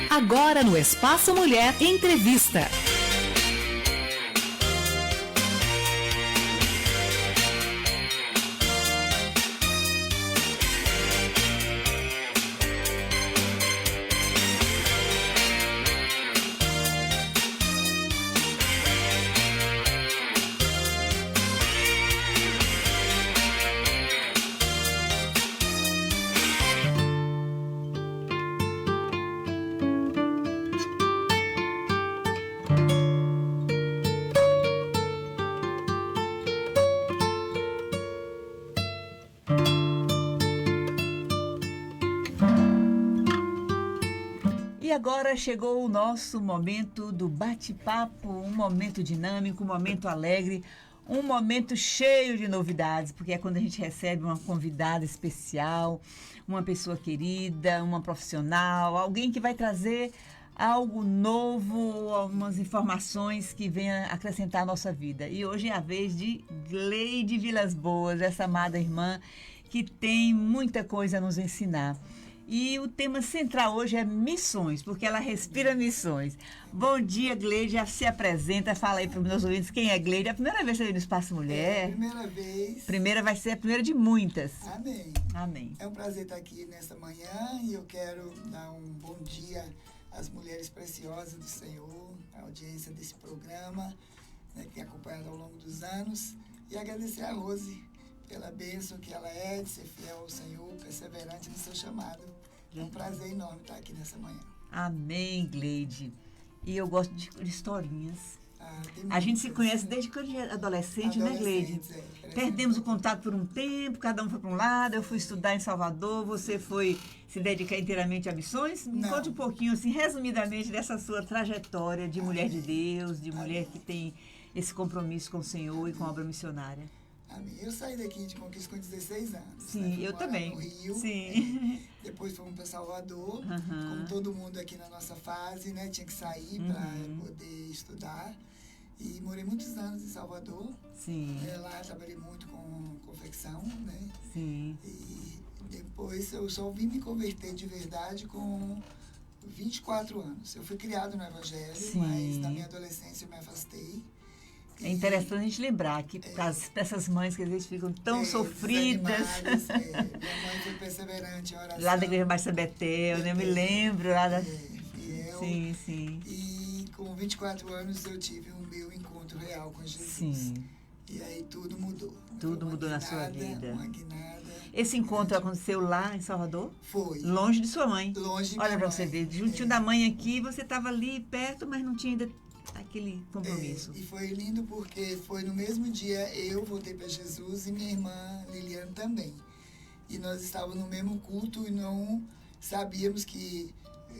Agora no Espaço Mulher Entrevista. E agora chegou o nosso momento do bate-papo, um momento dinâmico, um momento alegre, um momento cheio de novidades, porque é quando a gente recebe uma convidada especial, uma pessoa querida, uma profissional, alguém que vai trazer algo novo, algumas informações que venham acrescentar a nossa vida. E hoje é a vez de Gleide Vilas Boas, essa amada irmã que tem muita coisa a nos ensinar. E o tema central hoje é missões, porque ela respira missões. Bom dia, Gleide, já se apresenta, fala aí para os meus ouvintes quem é Gleide. É a primeira vez que você veio no Espaço Mulher? É a primeira vez. Primeira vai ser a primeira de muitas. Amém. Amém. É um prazer estar aqui nesta manhã e eu quero dar um bom dia às mulheres preciosas do Senhor, à audiência desse programa, né, que tem acompanhado ao longo dos anos, e agradecer a Rose pela bênção que ela é, de ser fiel ao Senhor, perseverante no seu chamado. É um prazer enorme estar aqui nessa manhã. Amém, Gleide. E eu gosto de historinhas. A A gente se conhece desde quando era adolescente, né, Gleide? Perdemos o contato por um tempo, cada um foi para um lado, eu fui estudar em Salvador, você foi se dedicar inteiramente a missões. Me Não. conte um pouquinho, assim, resumidamente, dessa sua trajetória de mulher de Deus, de mulher que tem esse compromisso com o Senhor e com a obra missionária. Amém. Eu saí daqui de Conquista com 16 anos. Sim, né? Fui eu morar também. No Rio. Sim. Depois fomos para Salvador. Uhum. Como todo mundo aqui na nossa fase, né? Tinha que sair para poder estudar. E morei muitos anos em Salvador. Sim. Lá trabalhei muito com confecção, né? Sim. E depois eu só vim me converter de verdade com 24 anos. Eu fui criado no Evangelho, Sim. mas na minha adolescência eu me afastei. É interessante a gente lembrar que para essas mães que às vezes ficam tão sofridas. Minha mãe foi perseverante em oração. Lá da Igreja Batista Betel, né? Eu me lembro lá da... Fiel. Sim, sim. E com 24 anos eu tive o meu encontro real com Jesus. Sim. E aí tudo mudou. Tudo mudou na sua vida. Uma guinada. Esse encontro aconteceu lá em Salvador? Foi. Longe de sua mãe. Longe de Olha minha para você mãe. ver, juntinho da mãe aqui, você estava ali perto, mas não tinha ainda aquele compromisso. E foi lindo porque foi no mesmo dia eu voltei para Jesus e minha irmã Liliane também. E nós estávamos no mesmo culto e não sabíamos que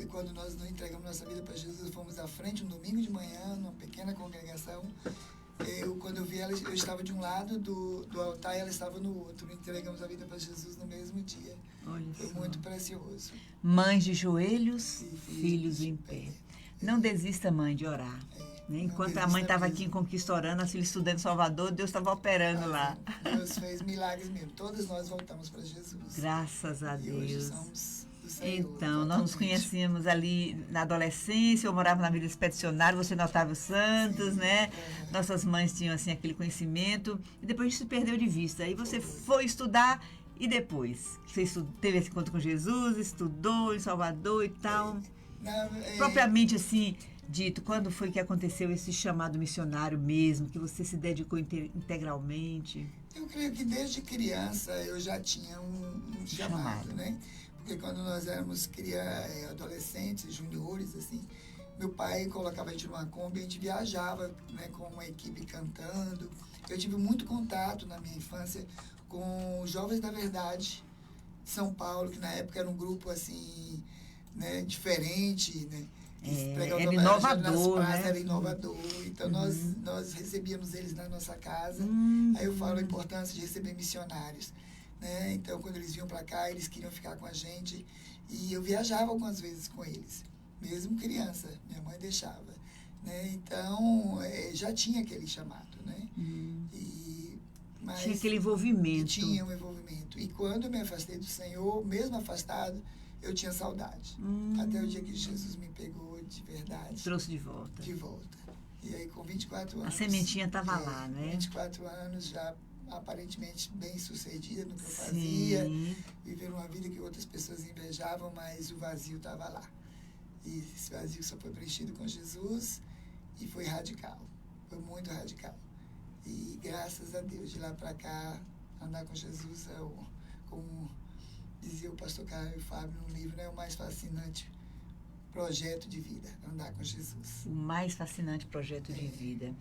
quando nós não entregamos nossa vida para Jesus, fomos à frente um domingo de manhã, numa pequena congregação. Quando eu vi ela, eu estava de um lado do altar e ela estava no outro. Entregamos a vida para Jesus no mesmo dia. Olha Foi só. muito precioso. Mães de joelhos, E filhos em pé. Não desista, mãe, de orar. Né? Enquanto a desista mãe estava mesmo. aqui em Conquista orando, as filhas estudando em Salvador, Deus estava operando lá. Deus fez milagres mesmo. Todos nós voltamos para Jesus. Graças a E hoje Deus. somos do Senhor. Então, nós nos totalmente. conhecíamos ali na adolescência, eu morava na Vila Expedicionária, você no Otávio Santos, né? Nossas mães tinham, assim, aquele conhecimento, e depois a gente se perdeu de vista. Aí você foi estudar, e depois? Você teve esse encontro com Jesus, estudou em Salvador e tal. Propriamente, assim, dito, quando foi que aconteceu esse chamado missionário mesmo, que você se dedicou integralmente? Eu creio que desde criança eu já tinha um chamado, né? Porque quando nós éramos adolescentes, juniores, assim, meu pai colocava a gente numa Kombi, a gente viajava, né, com uma equipe cantando. Eu tive muito contato na minha infância com os Jovens da Verdade de São Paulo, que na época era um grupo assim, né, diferente, né? Era inovador, né? Era inovador. Então nós recebíamos eles na nossa casa. Aí eu falo a importância de receber missionários. Né? Então, quando eles vinham para cá, eles queriam ficar com a gente. E eu viajava algumas vezes com eles, mesmo criança. Minha mãe deixava. Né? Então, já tinha aquele chamado. Né? Mas tinha aquele envolvimento. Tinha um envolvimento. E quando eu me afastei do Senhor, mesmo afastado, eu tinha saudade. Até o dia que Jesus me pegou de verdade. Trouxe de volta. De volta. E aí, com 24 anos... A sementinha estava lá, né? 24 anos, já aparentemente bem-sucedida no que eu fazia. Vivendo uma vida que outras pessoas invejavam, mas o vazio estava lá. E esse vazio só foi preenchido com Jesus e foi radical. Foi muito radical. E graças a Deus, de lá para cá, andar com Jesus é, como dizia o pastor Caio e Fábio no livro, né, o mais fascinante projeto de vida, andar com Jesus. O mais fascinante projeto de vida.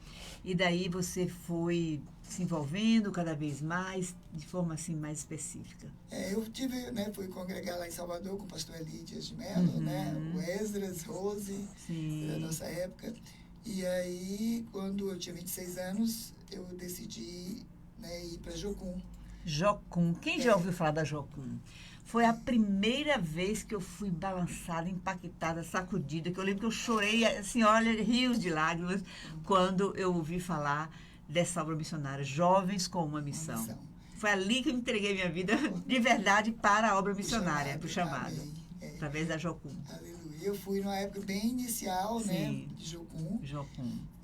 E daí você foi se envolvendo cada vez mais, de forma assim mais específica. Eu fui congregar lá em Salvador com o pastor Eli Dias de Mello, né, o Esdras, Rose, da nossa época. E aí, quando eu tinha 26 anos, eu decidi, né, ir para Jocum. Jocum. Quem já ouviu falar da Jocum? Foi a primeira vez que eu fui balançada, impactada, sacudida, que eu lembro que eu chorei, assim, olha, rios de lágrimas, quando eu ouvi falar dessa obra missionária, Jovens com uma Missão. Foi ali que eu entreguei minha vida, de verdade, para a obra missionária, para o chamado, através da Jocum. Aleluia. Eu fui numa época bem inicial, né, de Jocum.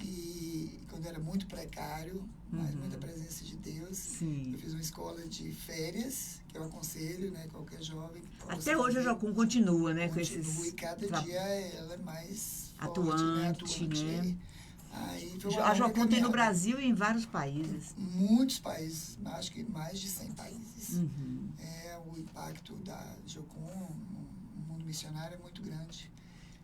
E quando era muito precário, mas muita presença de Deus. Sim. Eu fiz uma escola de férias, que eu aconselho, né, qualquer jovem. Até hoje a Jocum continua, né, com esses... E cada dia ela é mais atuante, né? Aí, a Jocum tem no Brasil e em vários países. Muitos países, acho que mais de 100 países. O impacto da Jocum no mundo missionário é muito grande.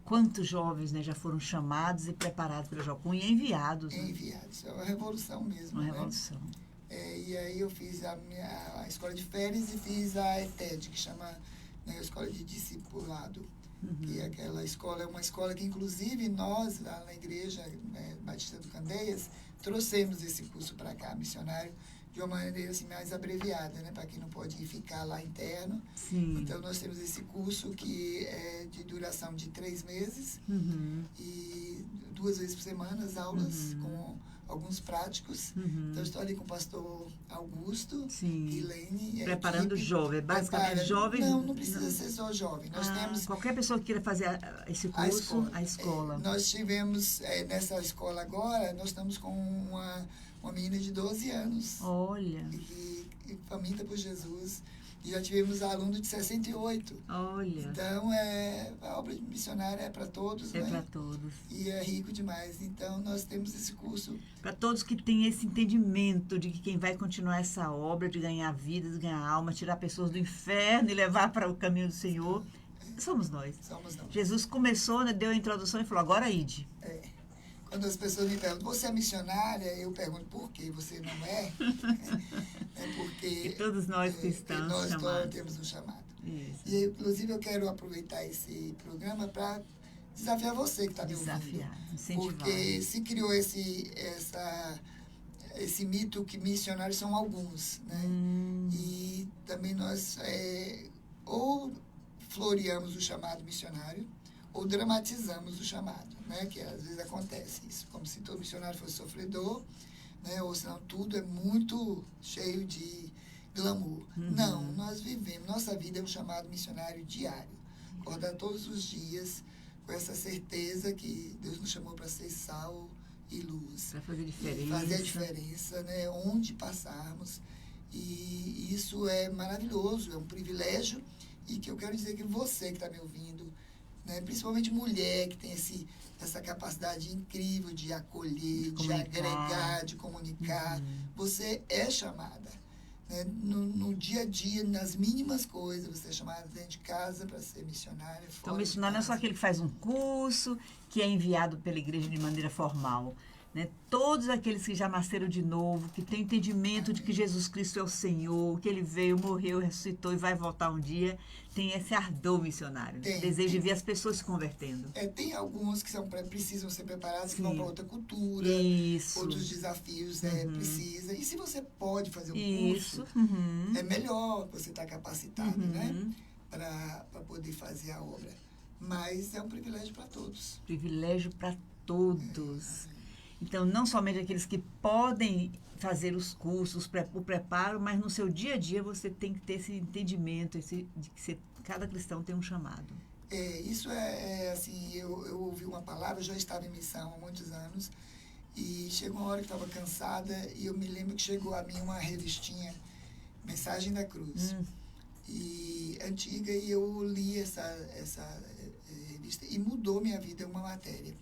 Quantos jovens, né, já foram chamados e preparados pela Jocum e enviados? Né? Enviados. É uma revolução mesmo. Uma revolução. E aí eu fiz a escola de férias e fiz a ETED, que chama, né, a Escola de Discipulado. Que aquela escola é uma escola que, inclusive, nós, lá na igreja, né, Batista do Candeias, trouxemos esse curso para cá, missionário, de uma maneira assim, mais abreviada, né, para quem não pode ficar lá interno. Sim. Então, nós temos esse curso que é de duração de 3 meses e 2 vezes por semana, as aulas com alguns práticos. Então, estou ali com o pastor Augusto, Ilene. Preparando jovem, basicamente jovem. Não precisa ser só jovem. Nós temos qualquer pessoa que queira fazer esse curso, a escola. Nós tivemos, nessa escola agora, nós estamos com uma menina de 12 anos. Olha. E faminta por Jesus. E já tivemos aluno de 68. Olha. Então, a obra missionária é para todos, né? É para todos. E é rico demais. Então, nós temos esse curso. Para todos que têm esse entendimento de que quem vai continuar essa obra, de ganhar vidas, ganhar alma, tirar pessoas do inferno e levar para o caminho do Senhor, somos nós. Somos nós. Jesus começou, né, deu a introdução e falou, agora ide. Quando as pessoas me perguntam, você é missionária? Eu pergunto, por que você não é? Porque e todos nós cristãos nós chamados. temos um chamado. Isso. E, inclusive, eu quero aproveitar esse programa para desafiar você que está me ouvindo. Incentivar. Porque se criou esse mito que missionários são alguns, né? E também nós ou floreamos o chamado missionário, ou dramatizamos o chamado, né? Que às vezes acontece isso, como se todo missionário fosse sofredor, né? Ou senão tudo é muito cheio de glamour. Não, nós vivemos, nossa vida é um chamado missionário diário. Acordar todos os dias com essa certeza que Deus nos chamou para ser sal e luz. Para fazer diferença. Fazer a diferença, né? Onde passarmos. E isso é maravilhoso, é um privilégio. E que eu quero dizer que você que está me ouvindo, né, principalmente mulher que tem essa capacidade incrível de acolher, de agregar, de comunicar, você é chamada. Né? No dia a dia, nas mínimas coisas, você é chamada dentro de casa para ser missionária. Então, missionário não é só aquele que faz um curso, que é enviado pela igreja de maneira formal. Né? Todos aqueles que já nasceram de novo, que têm entendimento de que Jesus Cristo é o Senhor, que Ele veio, morreu, ressuscitou e vai voltar um dia, tem esse ardor missionário, desejo de ver as pessoas se convertendo. Tem alguns que precisam ser preparados, que vão para outra cultura, outros desafios precisa. E se você pode fazer um curso, é melhor você estar capacitado, né? Para poder fazer a obra. Mas é um privilégio para todos. Privilégio para todos. Então, não somente aqueles que podem fazer os cursos, o preparo, mas no seu dia a dia você tem que ter esse entendimento de que você Cada cristão tem um chamado. Isso assim, eu ouvi uma palavra, eu já estava em missão há muitos anos, e chegou uma hora que eu estava cansada, e eu me lembro que chegou a mim uma revistinha, Mensagem da Cruz, e antiga, e eu li essa revista, e mudou minha vida uma matéria,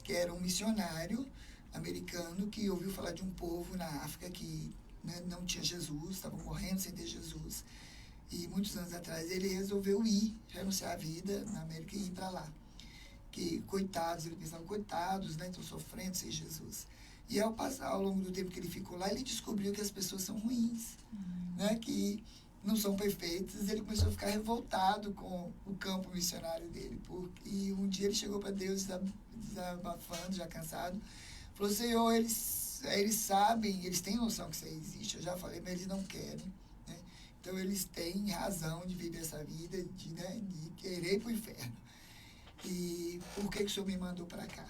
que era um missionário americano que ouviu falar de um povo na África que, né, não tinha Jesus, estavam morrendo sem ter Jesus. E muitos anos atrás ele resolveu renunciar a vida na América e ir para lá. Que coitados, ele pensava, coitados, né, estão sofrendo sem Jesus. E ao longo do tempo que ele ficou lá, ele descobriu que as pessoas são ruins, né, que não são perfeitas. Ele começou a ficar revoltado com o campo missionário dele. E um dia ele chegou para Deus, desabafando, já cansado, falou: Senhor, eles sabem, eles têm noção que isso aí existe, eu já falei, mas eles não querem. Então, eles têm razão de viver essa vida, de querer ir para o inferno. E por que o Senhor me mandou para cá?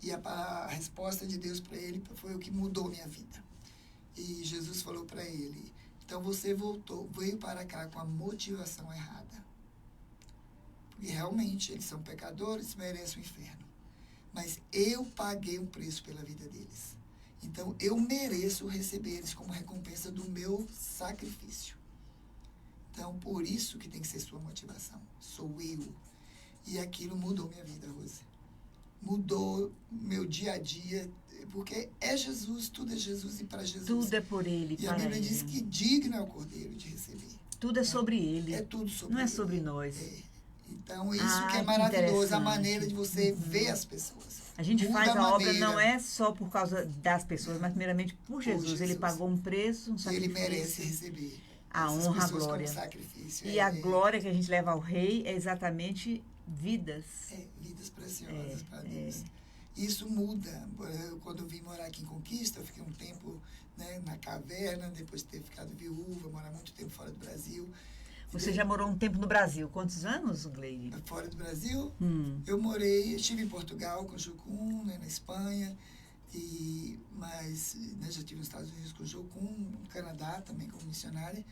E a resposta de Deus para ele foi o que mudou minha vida. E Jesus falou para ele: então você veio para cá com a motivação errada. Porque realmente eles são pecadores, merecem o inferno. Mas eu paguei um preço pela vida deles. Então, eu mereço receber eles como recompensa do meu sacrifício. Então, por isso que tem que ser sua motivação. Sou eu. E aquilo mudou minha vida, Rose. Mudou meu dia a dia, porque é Jesus, tudo é Jesus e para Jesus. Tudo é por Ele, e a Bíblia diz que digno é o Cordeiro de receber. Tudo é sobre Ele. É tudo sobre Não Ele. é sobre nós. Então, isso que é maravilhoso, a maneira de você ver as pessoas. A gente faz a obra não é só por causa das pessoas, mas primeiramente por Jesus. Ele pagou um preço, um sacrifício. Ele merece receber a honra, a glória. Sacrifício. E a glória que a gente leva ao Rei é exatamente vidas. Vidas preciosas para Deus. Isso muda. Quando eu vim morar aqui em Conquista, eu fiquei um tempo, né, na caverna, depois de ter ficado viúva, morar muito tempo fora do Brasil. Você já morou um tempo no Brasil. Quantos anos, Gleide? Fora do Brasil? Eu estive em Portugal com o Jocum, né, na Espanha, mas né, já estive nos Estados Unidos com o Jocum, no Canadá também como missionária,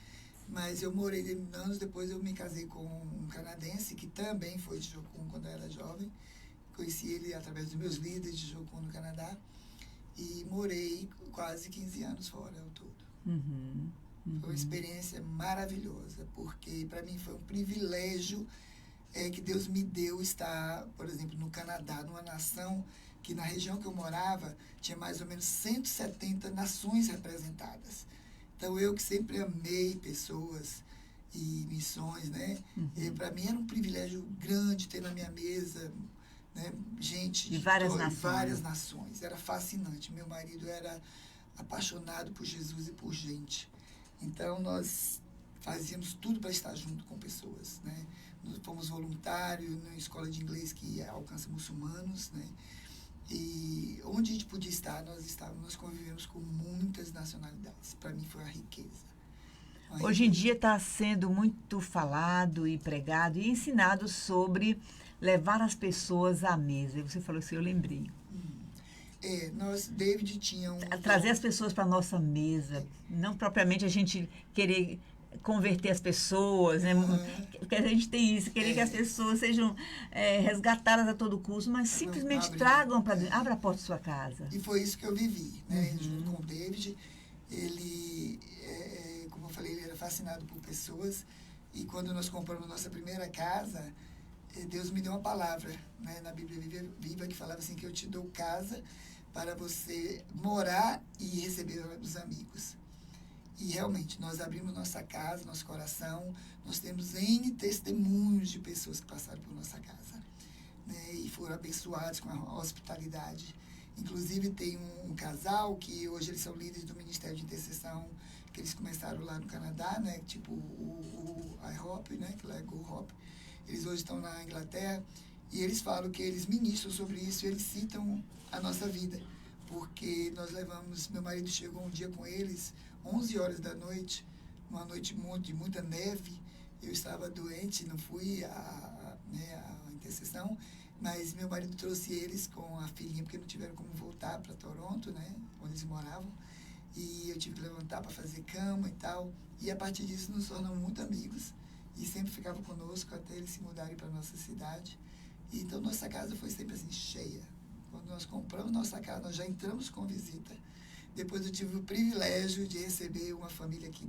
mas eu morei anos depois, eu me casei com um canadense que também foi de Jocum quando eu era jovem. Conheci ele através dos meus líderes de Jocum no Canadá e morei quase 15 anos fora ao todo. Foi uma experiência maravilhosa, porque para mim foi um privilégio que Deus me deu estar, por exemplo, no Canadá, numa nação que na região que eu morava tinha mais ou menos 170 nações representadas. Então, eu que sempre amei pessoas e missões, né? Para mim era um privilégio grande ter na minha mesa, né, gente de várias nações. Era fascinante. Meu marido era apaixonado por Jesus e por gente. Então, nós fazíamos tudo para estar junto com pessoas, né? Nós fomos voluntários na escola de inglês que alcança muçulmanos, né? E onde a gente podia estar, nós convivemos com muitas nacionalidades. Para mim foi a riqueza. Hoje em dia está sendo muito falado e pregado e ensinado sobre levar as pessoas à mesa. E você falou assim, eu lembrei. David tinha trazer as pessoas para a nossa mesa. Não propriamente a gente querer converter as pessoas, né? Porque a gente tem isso, querer que as pessoas sejam resgatadas a todo custo, mas simplesmente tragam para dentro, abra a porta da sua casa. E foi isso que eu vivi, né? Junto com o David. Ele, como eu falei, ele era fascinado por pessoas. E quando nós compramos nossa primeira casa, Deus me deu uma palavra, né, na Bíblia Viva que falava assim, que eu te dou casa para você morar e receber os amigos. E realmente, nós abrimos nossa casa, nosso coração, nós temos N testemunhos de pessoas que passaram por nossa casa, né, e foram abençoados com a hospitalidade. Inclusive, tem um casal que hoje eles são líderes do Ministério de Intercessão, que eles começaram lá no Canadá, né, tipo o IHOP, né, que lá é Go Hop. Eles hoje estão na Inglaterra e eles falam que eles ministram sobre isso e eles citam a nossa vida. Porque nós meu marido chegou um dia com eles, 11 horas da noite, uma noite de muita neve. Eu estava doente, não fui à intercessão, mas meu marido trouxe eles com a filhinha, porque não tiveram como voltar para Toronto, né, onde eles moravam. E eu tive que levantar para fazer cama e tal. E a partir disso nos tornamos muito amigos. e sempre ficava conosco até eles se mudarem para nossa cidade. E, então, nossa casa foi sempre assim, cheia. Quando nós compramos nossa casa, nós já entramos com visita. Depois eu tive o privilégio de receber uma família aqui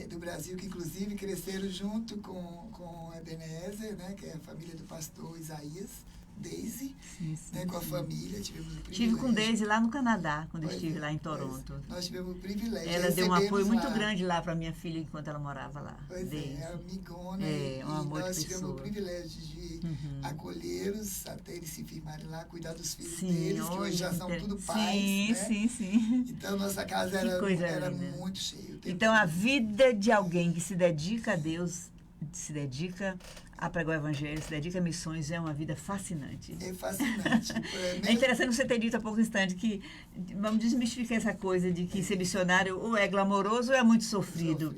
do Brasil, que inclusive cresceram junto com a Ebenezer, né, que é a família do pastor Isaías, Daisy, né, com a família. Tivemos o privilégio. Estive com Daisy lá no Canadá, quando estive lá em Toronto. Nós tivemos o privilégio. Ela deu um apoio muito grande lá para minha filha enquanto ela morava lá. Pois Daisy. é, amigona. É, um amor de nós tivemos pessoa. o privilégio de acolhê-los até eles se firmarem lá, cuidar dos filhos Sim, deles, que hoje já são tudo pais. Sim, né? sim. Então, nossa casa era muito cheia. Então, a vida de alguém que se dedica a Deus, se dedica a pregar o evangelho, se dedica a missões, é uma vida fascinante. É fascinante. É interessante você ter dito há pouco instante que, vamos desmistificar essa coisa de que ser missionário ou é glamouroso ou é muito sofrido.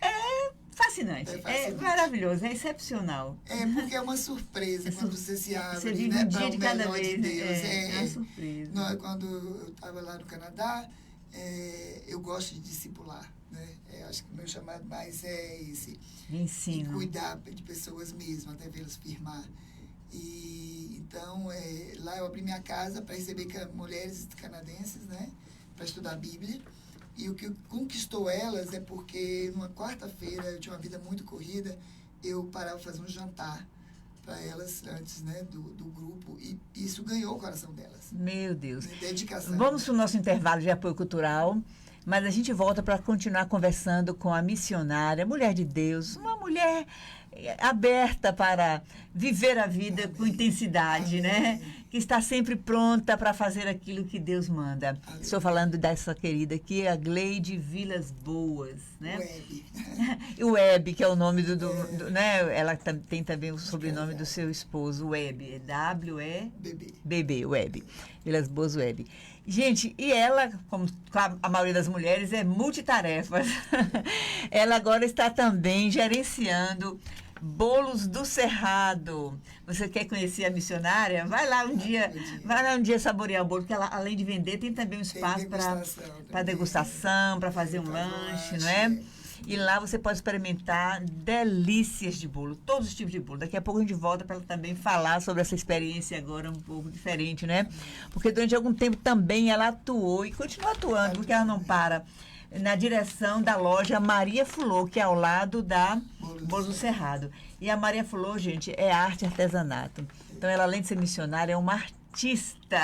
É fascinante, é maravilhoso, é excepcional. É, porque é uma surpresa quando você se abre, você vive né, um dia para o de cada melhor vez, de Deus. é uma surpresa. Quando eu estava lá no Canadá, eu gosto de discipular. Né? Acho que o meu chamado mais é esse. Ensino. E cuidar de pessoas mesmo, até vê-las firmar. E, então, lá eu abri minha casa para receber mulheres canadenses, né? Para estudar a Bíblia. E o que conquistou elas é porque, numa quarta-feira, eu tinha uma vida muito corrida, eu parava para fazer um jantar para elas antes, né, do grupo, e isso ganhou o coração delas. Meu Deus. Dedicação. Vamos para o nosso intervalo de apoio cultural, mas a gente volta para continuar conversando com a missionária, mulher de Deus, uma mulher aberta para viver a vida com intensidade, né? Que está sempre pronta para fazer aquilo que Deus manda. Estou falando dessa querida aqui, a Gleide Vilas Boas, né? Web. E o Web, que é o nome né? Ela tem também o sobrenome do seu esposo, Web, é W-E-B-B, Web, Vilas Boas Web. Gente, e ela, como a maioria das mulheres, é multitarefas. Ela agora está também gerenciando Bolos do Cerrado. Você quer conhecer a missionária? Vai lá um dia saborear o bolo, porque ela, além de vender, tem também um espaço para degustação, para fazer um lanche, não é? E lá você pode experimentar delícias de bolo, todos os tipos de bolo. Daqui a pouco a gente volta para ela também falar sobre essa experiência agora um pouco diferente, né? Porque durante algum tempo também ela atuou e continua atuando, porque ela não para, na direção da loja Maria Fulô, que é ao lado da Bolos do Cerrado. E a Maria Fulô, gente, é arte e artesanato. Então ela, além de ser missionária, é uma artista,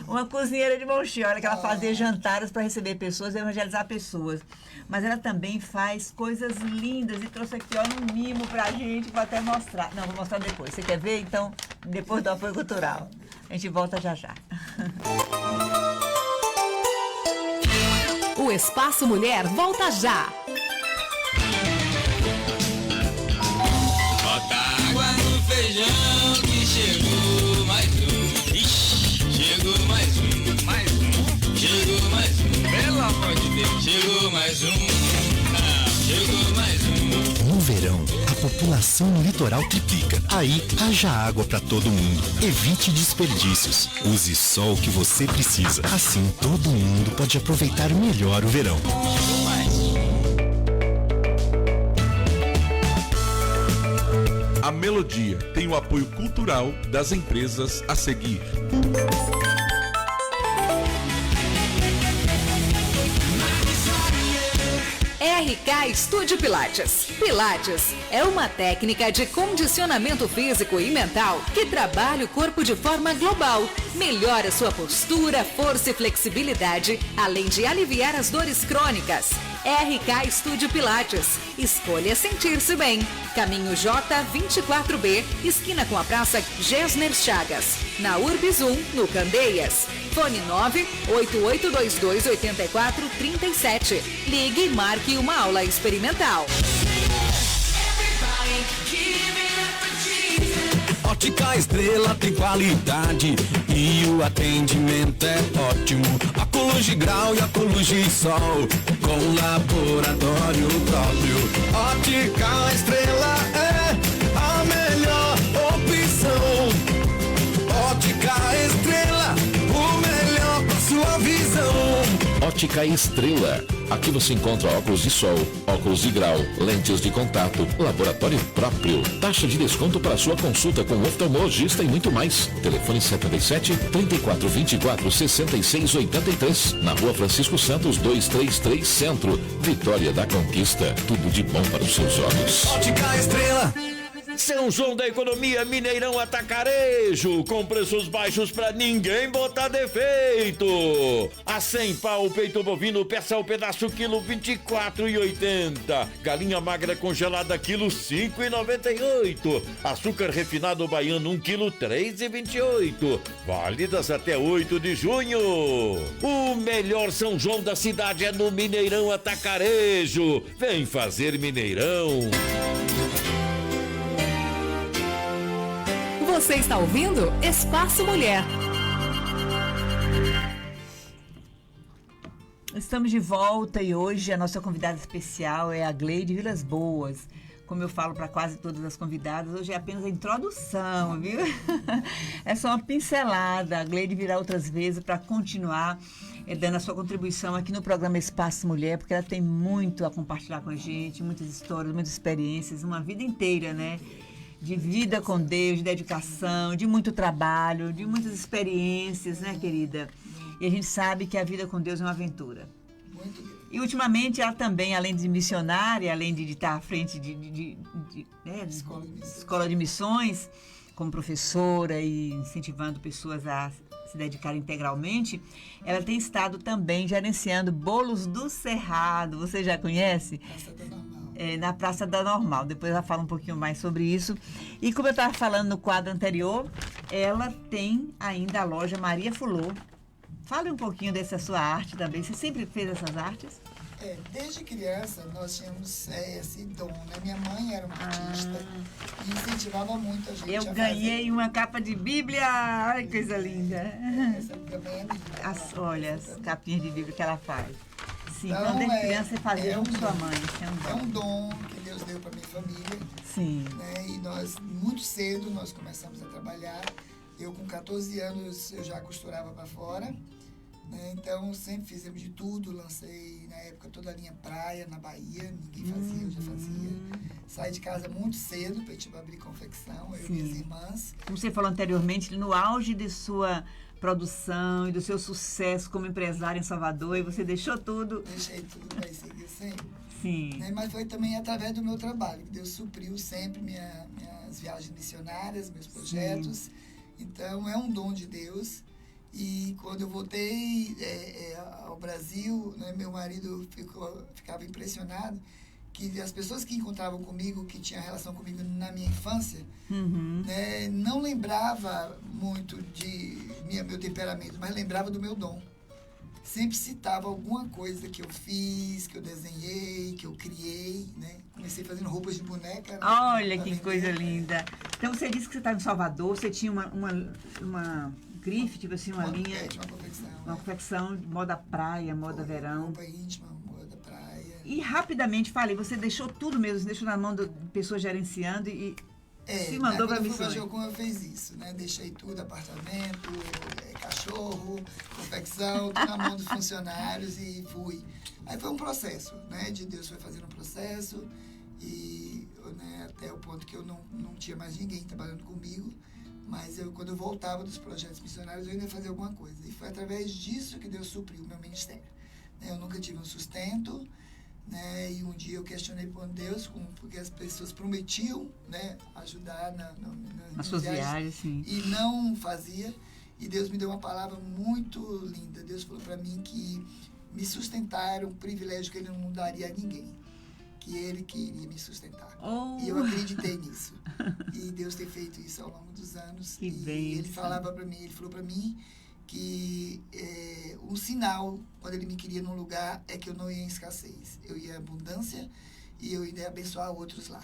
uma cozinheira de mão cheia. Olha que ela fazia jantares para receber pessoas e evangelizar pessoas. Mas ela também faz coisas lindas e trouxe aqui, ó, um mimo pra gente, vou até mostrar. Não, vou mostrar depois. Você quer ver? Então, depois do apoio cultural. A gente volta já já. O Espaço Mulher volta já. Bota água no feijão que chegou mais um. Ixi, chegou mais um, chegou mais um. Pelo amor de Deus, chegou mais um. Chegou mais um. No verão, a população no litoral triplica. Aí, haja água para todo mundo. Evite desperdícios. Use só o que você precisa. Assim, todo mundo pode aproveitar melhor o verão. A Melodia tem o apoio cultural das empresas a seguir. RK Estúdio Pilates. Pilates é uma técnica de condicionamento físico e mental que trabalha o corpo de forma global, melhora sua postura, força e flexibilidade, além de aliviar as dores crônicas. RK Estúdio Pilates. Escolha sentir-se bem. Caminho J24B, esquina com a Praça Gessner Chagas, na Urbis 1, no Candeias. Fone 988228437. Ligue e marque uma aula experimental. Ótica Estrela tem qualidade e o atendimento é ótimo. Óculos de grau e óculos de sol, com laboratório próprio. Ótica Estrela é a melhor opção. Ótica Estrela, o melhor pra sua visão. Ótica Estrela. Aqui você encontra óculos de sol, óculos de grau, lentes de contato, laboratório próprio, taxa de desconto para sua consulta com oftalmologista e muito mais. Telefone 77 3424 6683, na Rua Francisco Santos 233 Centro, Vitória da Conquista. Tudo de bom para os seus olhos. Ótica Estrela. São João da Economia, Mineirão Atacarejo, com preços baixos pra ninguém botar defeito. A 100 pau o peito bovino, peça o pedaço quilo 24,80. Galinha magra congelada quilo 5,98. Açúcar refinado baiano 1 quilo 3,28. Válidas até 8 de junho. O melhor São João da cidade é no Mineirão Atacarejo. Vem fazer Mineirão. Você está ouvindo Espaço Mulher. Estamos de volta e hoje a nossa convidada especial é a Gleide Vilas Boas. Como eu falo para quase todas as convidadas, hoje é apenas a introdução, viu? É só uma pincelada. A Gleide virá outras vezes para continuar dando a sua contribuição aqui no programa Espaço Mulher, porque ela tem muito a compartilhar com a gente, muitas histórias, muitas experiências, uma vida inteira, né? De vida com Deus, de dedicação, de muito trabalho, de muitas experiências, né, querida? E a gente sabe que a vida com Deus é uma aventura. E ultimamente ela também, além de missionária, além de estar à frente de escola de missões, como professora e incentivando pessoas a se dedicarem integralmente, ela tem estado também gerenciando Bolos do Cerrado. Você já conhece? Na Praça da Normal. Depois ela fala um pouquinho mais sobre isso. E como eu estava falando no quadro anterior, ela tem ainda a loja Maria Fulô. Fale um pouquinho dessa sua arte também. Você sempre fez essas artes? Desde criança nós tínhamos esse dom, né? Minha mãe era uma artista e incentivava muito a gente a ganhei fazer. Uma capa de Bíblia. Ai, coisa linda. Essa também é linda. Olha, as capinhas de Bíblia que ela faz. Sim, então, quando desde criança você fazia com sua mãe. É um dom que Deus deu para minha família. Sim. Né? E nós, muito cedo, nós começamos a trabalhar. Eu, com 14 anos, eu já costurava para fora. Né? Então, sempre fizemos de tudo. Lancei, na época, toda a linha praia, na Bahia. Ninguém fazia, eu já fazia. Saí de casa muito cedo para abrir confecção, eu e minhas irmãs. Como você falou anteriormente, no auge de sua produção e do seu sucesso como empresária em Salvador, e você deixou tudo. Deixei tudo para seguir sempre. Sim. Né? Mas foi também através do meu trabalho, que Deus supriu sempre minhas viagens missionárias, meus projetos. Sim. Então, é um dom de Deus. E quando eu voltei ao Brasil, né, meu marido ficava impressionado que as pessoas que encontravam comigo, que tinham relação comigo na minha infância, né, não lembrava muito de meu temperamento, mas lembrava do meu dom. Sempre citava alguma coisa que eu fiz, que eu desenhei, que eu criei, né? Comecei fazendo roupas de boneca. Né? Olha que coisa linda. Então, você disse que você estava em Salvador, você tinha uma grife, tipo assim, uma linha... Uma confecção de moda praia, moda verão. Roupa íntima, moda praia. E rapidamente, falei, você deixou tudo mesmo, você deixou na mão de pessoas gerenciando e se mandou para a missão. Como eu fiz isso, né? Deixei tudo, apartamento, cachorro, confecção, tudo na mão dos funcionários e fui. Aí foi um processo, né? De Deus foi fazendo um processo e né, até o ponto que eu não tinha mais ninguém trabalhando comigo. Mas quando eu voltava dos projetos missionários, eu ainda fazia alguma coisa. E foi através disso que Deus supriu o meu ministério. Eu nunca tive um sustento, né? E um dia eu questionei por Deus, porque as pessoas prometiam, né, ajudar nas suas viagens, sim. E não fazia. E Deus me deu uma palavra muito linda. Deus falou para mim que me sustentar era um privilégio que Ele não daria a ninguém. Que Ele queria me sustentar. E eu acreditei nisso. E Deus tem feito isso ao longo dos anos. Que bem. Ele falava para mim, Ele falou para mim que um sinal, quando Ele me queria num lugar, é que eu não ia em escassez. Eu ia em abundância e eu ia abençoar outros lá.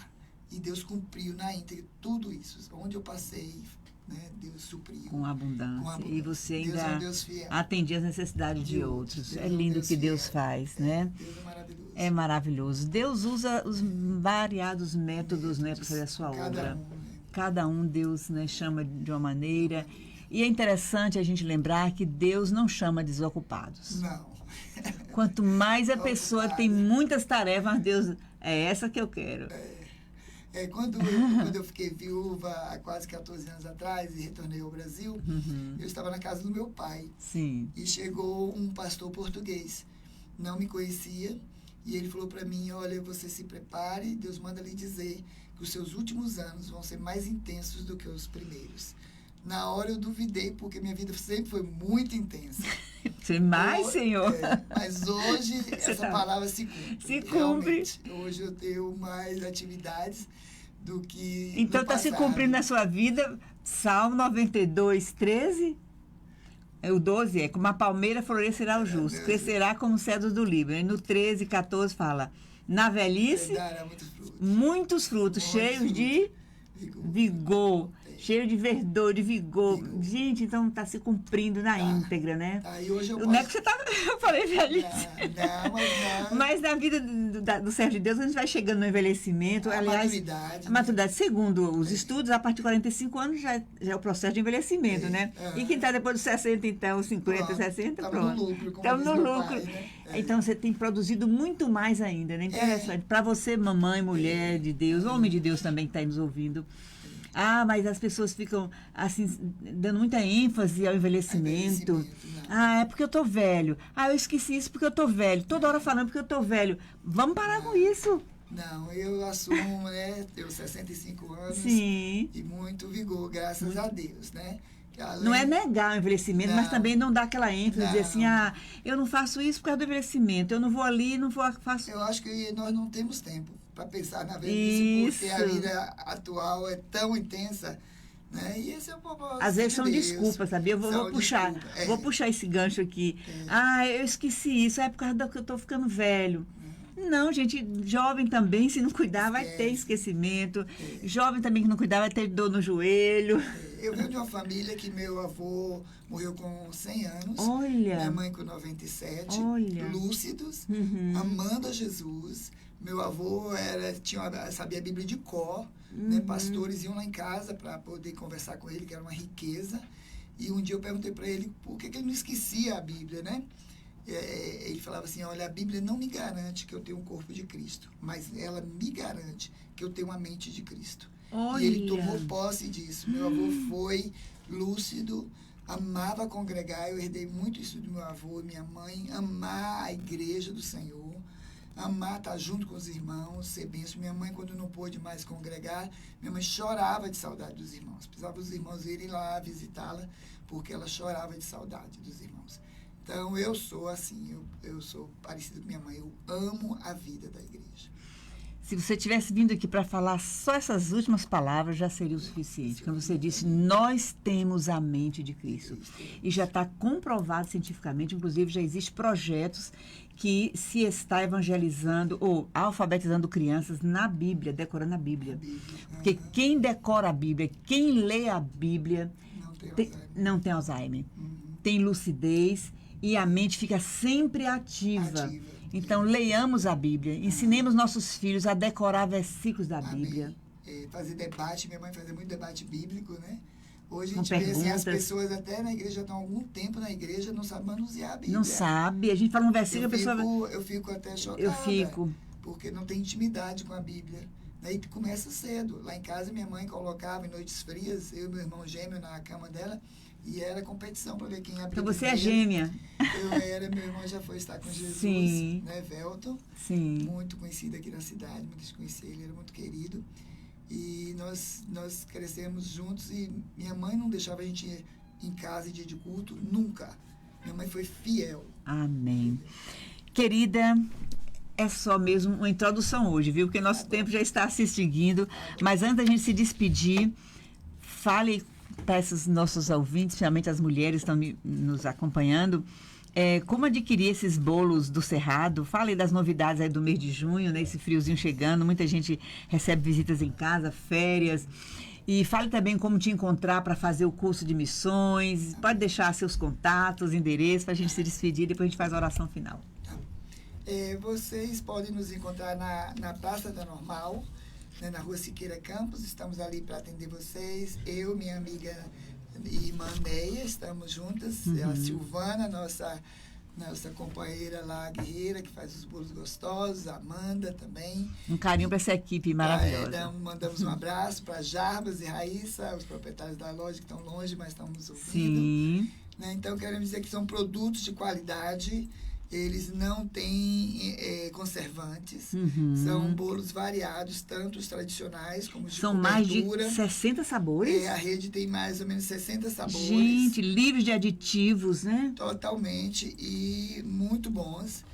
E Deus cumpriu na íntegra tudo isso. Onde eu passei, né, Deus supriu. Com abundância. E você ainda Deus atendia as necessidades de outros. É lindo o que Deus faz, né? Deus é maravilhoso. É maravilhoso. Deus usa os variados métodos, né, para fazer a sua obra. Cada um Deus, né, chama de uma maneira. E é interessante a gente lembrar que Deus não chama desocupados. Não. Quanto mais a pessoa tem muitas tarefas, mas Deus, é essa que eu quero. Quando eu fiquei viúva há quase 14 anos atrás e retornei ao Brasil, eu estava na casa do meu pai. Sim. E chegou um pastor português, não me conhecia, e ele falou para mim, olha, você se prepare, Deus manda lhe dizer que os seus últimos anos vão ser mais intensos do que os primeiros. Na hora eu duvidei, porque minha vida sempre foi muito intensa. Você mais, Senhor? Mas hoje essa palavra se cumpre. Se cumpre. Realmente, hoje eu tenho mais atividades do que então está se cumprindo na sua vida Salmo 92, 13? O 12 é, como a palmeira florescerá o justo, crescerá como cedros do Líbano. E no 13, 14 fala, na velhice, muitos frutos cheios de vigor. Cheio de verdor, de vigor. Gente, então está se cumprindo na íntegra, né? E hoje eu não é que você tá. Eu falei velhice. Não. Mas na vida do servo de Deus, a gente vai chegando no envelhecimento. Aliás, a maturidade. Segundo os estudos, a partir de 45 anos já é o processo de envelhecimento, né? E quem está depois dos 60, então, 50, 60, pronto. Estamos no lucro. Né? Então você tem produzido muito mais ainda, né? Interessante. Para você, mamãe, mulher de Deus, homem de Deus também que está aí nos ouvindo. Mas as pessoas ficam, assim, dando muita ênfase ao envelhecimento. É porque eu tô velho. Eu esqueci isso porque eu tô velho. Toda hora falando porque eu tô velho. Vamos parar com isso. Não, eu assumo, né? Tenho 65 anos. Sim. E muito vigor, graças a Deus, né? Não é negar o envelhecimento, mas também não dar aquela ênfase, dizer assim, eu não faço isso por causa do envelhecimento, eu não vou ali, faço... Eu acho que nós não temos tempo para pensar na velhice, porque a vida atual é tão intensa, né? E esse é o propósito. Às vezes de são Deus. desculpas, sabia? Eu vou puxar, vou puxar esse gancho aqui. Eu esqueci isso, é por causa que eu estou ficando velho. Não, gente, jovem também, se não cuidar, vai ter esquecimento. Jovem também que não cuidar, vai ter dor no joelho. Eu venho de uma família que meu avô morreu com 100 anos. Olha. Minha mãe com 97. Olha. Lúcidos, amando a Jesus. Meu avô sabia a Bíblia de cor. Né? Pastores iam lá em casa para poder conversar com ele, que era uma riqueza. E um dia eu perguntei para ele por que ele não esquecia a Bíblia, né? Ele falava assim, olha, a Bíblia não me garante que eu tenho um corpo de Cristo, mas ela me garante que eu tenho uma mente de Cristo. Olha. E ele tomou posse disso. Meu avô foi lúcido, amava congregar, eu herdei muito isso do meu avô e minha mãe, amar a igreja do Senhor, amar estar junto com os irmãos, ser bênção. Minha mãe, quando não pôde mais congregar, minha mãe chorava de saudade dos irmãos. Precisava os irmãos irem lá visitá-la, porque ela chorava de saudade dos irmãos. Então, eu sou assim, eu sou parecido com minha mãe, eu amo a vida da igreja. Se você tivesse vindo aqui para falar só essas últimas palavras, já seria o suficiente. Quando você disse, nós temos a mente de Cristo. E já está comprovado cientificamente, inclusive já existem projetos que se está evangelizando ou alfabetizando crianças na Bíblia, decorando a Bíblia. Porque quem decora a Bíblia, quem lê a Bíblia, não tem Alzheimer. Tem lucidez e a mente fica sempre ativa. Então, leiamos a Bíblia, ensinemos nossos filhos a decorar versículos da Bíblia. Fazer debate, minha mãe fazia muito debate bíblico, né? Hoje a gente vê assim, as pessoas até na igreja estão há algum tempo na igreja, não sabem manusear a Bíblia. Não sabe, a gente fala um versículo, a pessoa... Eu fico até chocada. Eu fico. Porque não tem intimidade com a Bíblia. Daí começa cedo. Lá em casa, minha mãe colocava em noites frias, eu e meu irmão gêmeo na cama dela, e era competição para ver quem abria. Então você é gêmea. Meu irmão já foi estar com Jesus, sim, né, Velton. Sim. Muito conhecido aqui na cidade, muita gente conhecia ele, era muito querido. E nós crescemos juntos e minha mãe não deixava a gente ir em casa em dia de culto, nunca. Minha mãe foi fiel. Amém. Querida, é só mesmo uma introdução hoje, viu? Porque nosso tempo já está se extinguindo. Mas antes da gente se despedir, fale para esses nossos ouvintes, principalmente as mulheres que estão nos acompanhando, como adquirir esses bolos do Cerrado. Fale das novidades aí do mês de junho, né? Esse friozinho chegando, muita gente recebe visitas em casa, férias. E fale também como te encontrar para fazer o curso de missões. Pode deixar seus contatos, endereços, para a gente se despedir, depois a gente faz a oração final. Vocês podem nos encontrar na Praça da Normal, né, na Rua Siqueira Campos. Estamos ali para atender vocês. Eu, minha amiga e irmã Neia, estamos juntas. A Silvana, nossa nossa companheira lá, guerreira, que faz os bolos gostosos, a Amanda também. Um carinho para essa equipe maravilhosa. Mandamos um abraço para Jarbas e Raíssa, os proprietários da loja que estão longe, mas estão nos ouvindo. Sim. Né? Então, queremos dizer que são produtos de qualidade, eles não têm conservantes, são bolos variados, tanto os tradicionais como os de São cobertura. mais de 60 sabores? A rede tem mais ou menos 60 sabores. Gente, livres de aditivos, né? Totalmente, e muito bons.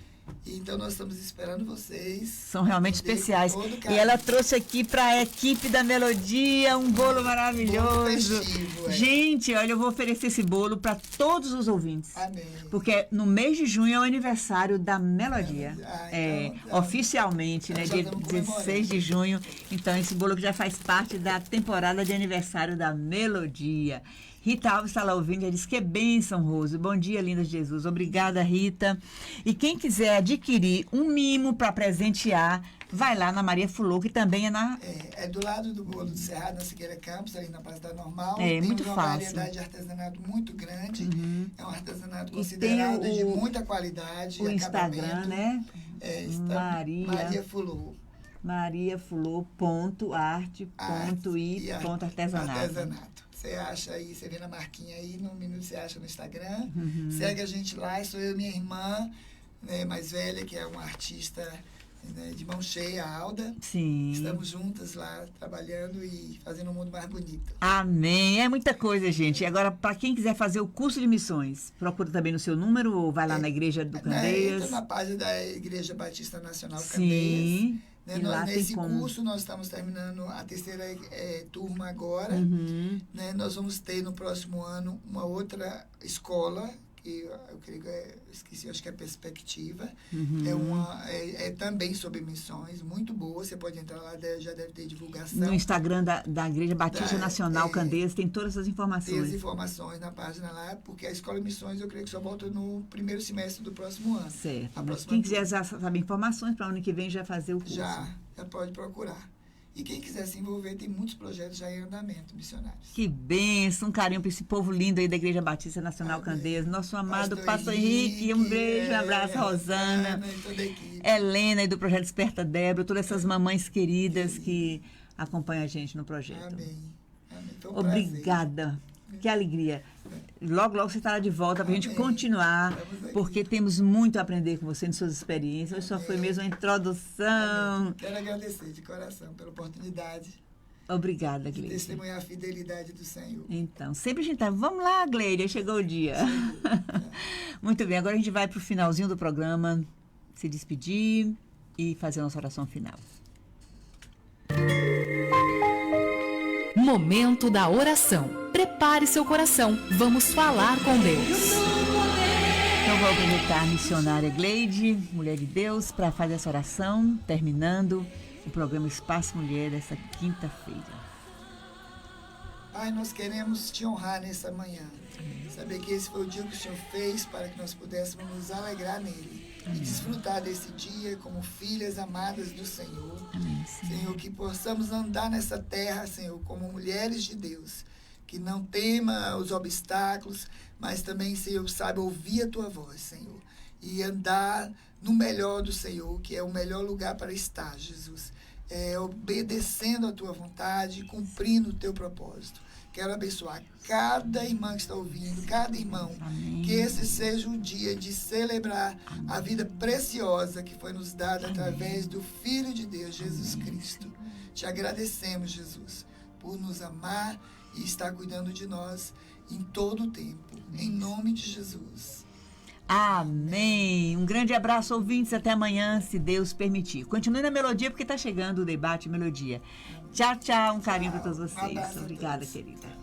Então, nós estamos esperando vocês. São realmente especiais. E ela trouxe aqui para a equipe da Melodia um bolo maravilhoso. Bolo festivo, Gente, olha, eu vou oferecer esse bolo para todos os ouvintes. Amém. Porque no mês de junho é o aniversário da Melodia. Então, oficialmente, né? Dia 16 de junho. Então, esse bolo que já faz parte da temporada de aniversário da Melodia. Rita Alves está lá ouvindo, ela diz que é bênção, Rose. Bom dia, linda de Jesus. Obrigada, Rita. E quem quiser adquirir um mimo para presentear, vai lá na Maria Fulô, que também é na... É do lado do Bolo do Cerrado, na Siqueira Campos, ali na Praça da Normal. É, tem muito uma fácil. variedade de artesanato muito grande. É um artesanato considerado de muita qualidade. O Instagram, né? Maria Fulô. mariafulô.arte.i.artesanato. Você acha aí, você vê na marquinha aí, no minuto você acha no Instagram. Segue a gente lá, sou eu e minha irmã, né, mais velha, que é uma artista, né, de mão cheia, a Alda. Sim. Estamos juntas lá, trabalhando e fazendo um mundo mais bonito. Amém. É muita coisa, gente. E agora, para quem quiser fazer o curso de missões, procura também no seu número ou vai lá na Igreja do Candeias? Entra na página da Igreja Batista Nacional Sim. Candeias. Né, nesse como... curso, nós estamos terminando a terceira turma agora. Né, nós vamos ter no próximo ano uma outra escola, que eu creio que esqueci, acho que é Perspectiva. É também sobre missões, muito boa. Você pode entrar lá, já deve ter divulgação. No Instagram da Igreja Batista Nacional Candeias tem todas as informações. Tem as informações na página lá, porque a Escola de Missões eu creio que só volta no primeiro semestre do próximo ano. Certo. Quem quiser saber informações, para o ano que vem já fazer o curso. Já pode procurar. E quem quiser se envolver, tem muitos projetos já em andamento, missionários. Que bênção, um carinho para esse povo lindo aí da Igreja Batista Nacional Candeias. Nosso amado Pastor Henrique, um beijo, um abraço, Rosana, Helena e do Projeto Desperta Débora, todas essas mamães queridas que acompanham a gente no projeto. Amém. Foi um obrigada. prazer. Que alegria. Logo, logo você estará de volta para a gente continuar, porque temos muito a aprender com você em suas experiências. Hoje só foi mesmo uma introdução. Quero agradecer de coração pela oportunidade. Obrigada, Gleide. De testemunhar a fidelidade do Senhor. Então, sempre a gente tá, vamos lá, Gleide, chegou o dia. Muito bem, agora a gente vai para o finalzinho do programa, se despedir e fazer a nossa oração final. Momento da oração. Prepare seu coração. Vamos falar com Deus. Então vou aproveitar a missionária Gleide, mulher de Deus, para fazer essa oração, terminando o programa Espaço Mulher dessa quinta-feira. Pai, nós queremos te honrar nessa manhã. Saber que esse foi o dia que o Senhor fez para que nós pudéssemos nos alegrar nele. E desfrutar desse dia como filhas amadas do Senhor. Amém, Senhor, que possamos andar nessa terra, Senhor, como mulheres de Deus. Que não tema os obstáculos, mas também, Senhor, saiba ouvir a tua voz, Senhor. E andar no melhor do Senhor, que é o melhor lugar para estar, Jesus. Obedecendo a tua vontade, cumprindo o teu propósito. Quero abençoar cada irmã que está ouvindo, cada irmão. Amém. Que esse seja um dia de celebrar a vida preciosa que foi nos dada através do Filho de Deus, Jesus Cristo. Te agradecemos, Jesus, por nos amar e estar cuidando de nós em todo o tempo. Em nome de Jesus. Amém. Um grande abraço, ouvintes. Até amanhã, se Deus permitir. Continue na Melodia, porque está chegando o debate Melodia. Tchau, tchau. Um carinho para todos vocês. Obrigada, querida.